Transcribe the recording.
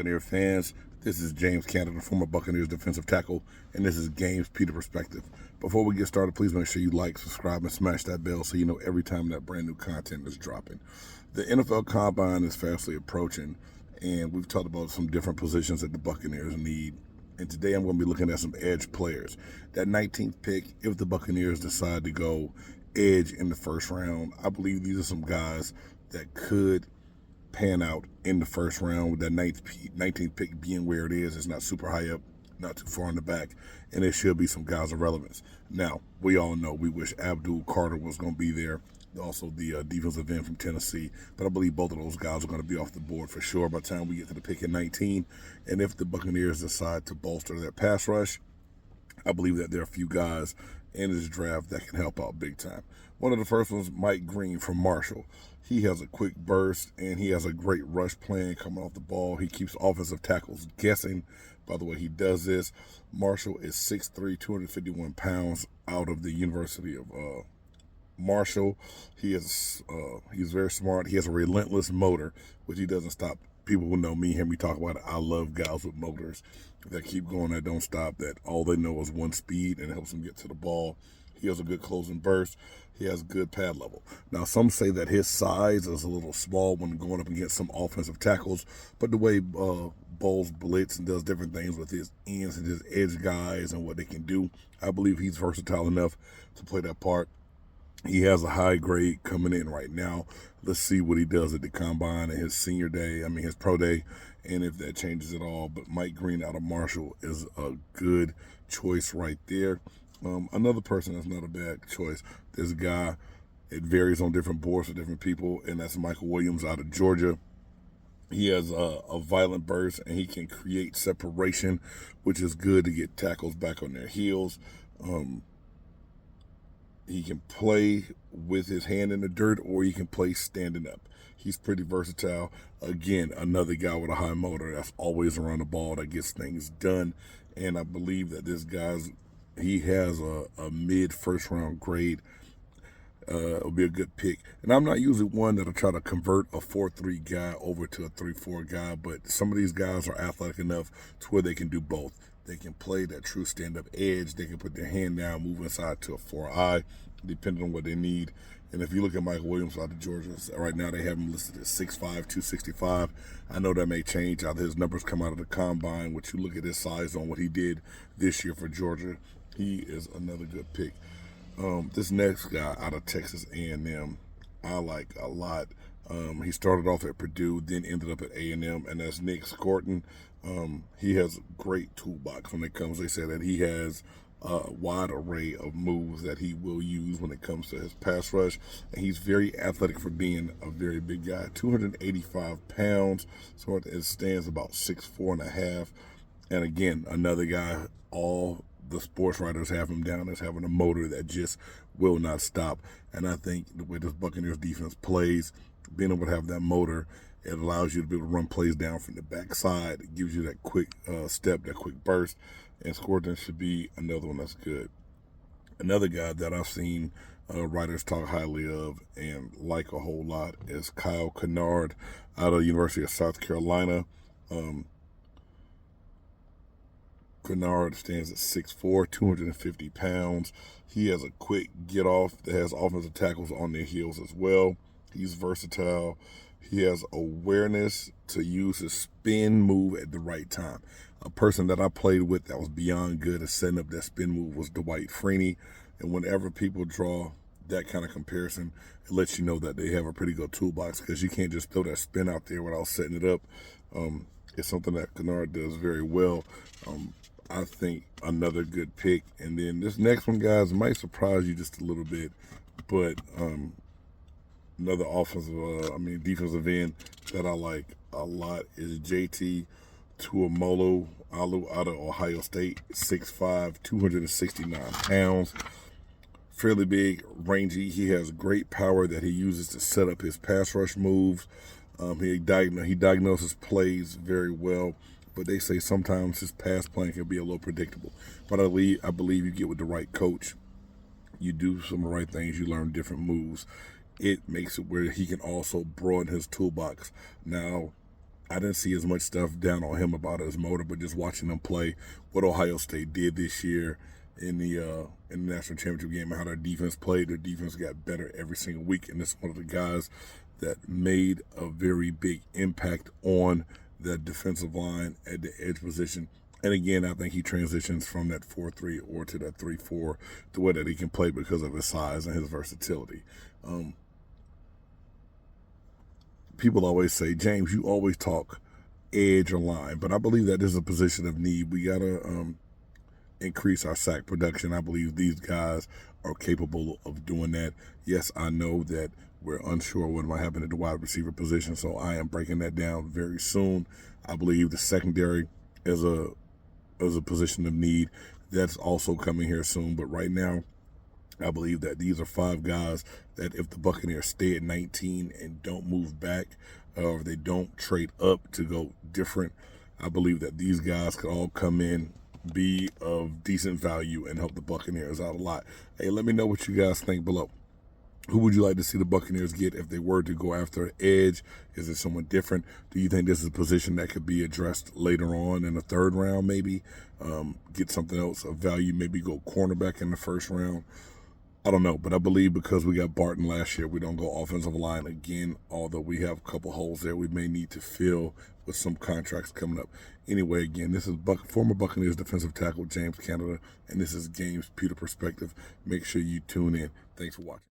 Buccaneer fans. This is James Cannida, former Buccaneers defensive tackle, and this is Games Pewter Perspective. Before we get started, please make sure you like, subscribe, and smash that bell so you know every time that brand new content is dropping. The NFL Combine is fastly approaching, and we've talked about some different positions that the Buccaneers need. And today I'm going to be looking at some edge players. That 19th pick, if the Buccaneers decide to go edge in the first round, I believe these are some guys that could pan out in the first round, with that 19th pick being where it is. It's not super high up, not too far in the back, and there should be some guys of relevance. Now, we all know we wish Abdul Carter was going to be there, also the defensive end from Tennessee, but I believe both of those guys are going to be off the board for sure by the time we get to the pick at 19. And if the Buccaneers decide to bolster their pass rush, I believe that there are a few guys in this draft that can help out big time. One of the first ones, Mike Green from Marshall. He has a quick burst, and he has a great rush plan coming off the ball. He keeps offensive tackles guessing by the way he does this. Marshall is 6'3", 251 pounds, out of the University of Marshall. He's very smart. He has a relentless motor, which he doesn't stop. People who know me hear me talk about it. I love guys with motors that keep going, that don't stop, that all they know is one speed, and it helps them get to the ball. He has a good closing burst. He has good pad level. Now, some say that his size is a little small when going up against some offensive tackles, but the way Bowles blitz and does different things with his ends and his edge guys and what they can do, I believe he's versatile enough to play that part. He has a high grade coming in right now. Let's see what he does at the Combine and his his pro day, and if that changes at all. But Mike Green out of Marshall is a good choice right there. Another person that's not a bad choice, this guy, it varies on different boards for different people, and that's Mykel Williams out of Georgia. He has a violent burst, and he can create separation, which is good to get tackles back on their heels. He can play with his hand in the dirt, or he can play standing up. He's pretty versatile. Again, another guy with a high motor that's always around the ball, that gets things done. And I believe that he has a mid first round grade. It'll be a good pick. And I'm not usually one that'll try to convert a 4-3 guy over to a 3-4 guy, but some of these guys are athletic enough to where they can do both. They can play that true stand-up edge. They can put their hand down, move inside to a 4-eye, depending on what they need. And if you look at Mykel Williams out of Georgia, right now they have him listed at 6'5", 265. I know that may change after his numbers come out of the Combine, which you look at his size on what he did this year for Georgia. He is another good pick. This next guy out of Texas A&M, I like a lot. He started off at Purdue, then ended up at A&M, and that's Nick Scorton. He has a great toolbox when it comes. They say that he has a wide array of moves that he will use when it comes to his pass rush, and he's very athletic for being a very big guy. 285 pounds, so it stands about 6'4.5". And again, another guy, all the sports writers have him down as having a motor that just will not stop. And I think the way this Buccaneers defense plays, being able to have that motor, it allows you to be able to run plays down from the backside. It gives you that quick step, that quick burst. And Scorton should be another one that's good. Another guy that I've seen writers talk highly of and like a whole lot is Kyle Kennard out of the University of South Carolina. Kennard stands at 6'4", 250 pounds. He has a quick get-off that has offensive tackles on their heels as well. He's versatile. He has awareness to use his spin move at the right time. A person that I played with that was beyond good at setting up that spin move was Dwight Freeney. And whenever people draw that kind of comparison, it lets you know that they have a pretty good toolbox, because you can't just throw that spin out there without setting it up. It's something that Kennard does very well. I think another good pick. And then this next one, guys, might surprise you just a little bit, but another defensive end that I like a lot is JT Tuimoloau out of Ohio State, 6'5", 269 pounds. Fairly big, rangy. He has great power that he uses to set up his pass rush moves. He diagnoses plays very well, but they say sometimes his pass playing can be a little predictable. But I believe you get with the right coach, you do some of the right things, you learn different moves. It makes it where he can also broaden his toolbox. Now, I didn't see as much stuff down on him about his motor, but just watching him play, what Ohio State did this year in the national championship game, and how their defense played. Their defense got better every single week, and this is one of the guys that made a very big impact on that defensive line at the edge position. And again, I think he transitions from that 4-3 or to that 3-4 the way that he can play because of his size and his versatility. People always say, James, you always talk edge or line, but I believe that this is a position of need. We got to increase our sack production. I believe these guys are capable of doing that. Yes, I know that we're unsure what might happen at the wide receiver position, so I am breaking that down very soon. I believe the secondary is a position of need. That's also coming here soon, but right now, I believe that these are 5 guys that if the Buccaneers stay at 19 and don't move back, or they don't trade up to go different, I believe that these guys could all come in, be of decent value, and help the Buccaneers out a lot. Hey, let me know what you guys think below. Who would you like to see the Buccaneers get if they were to go after an edge? Is it someone different? Do you think this is a position that could be addressed later on in the 3rd round, maybe? Get something else of value, maybe go cornerback in the 1st round. I don't know, but I believe because we got Barton last year, we don't go offensive line again, although we have a couple holes there we may need to fill with some contracts coming up. Anyway, again, this is former Buccaneers defensive tackle James Cannida, and this is Games Pewter Perspective. Make sure you tune in. Thanks for watching.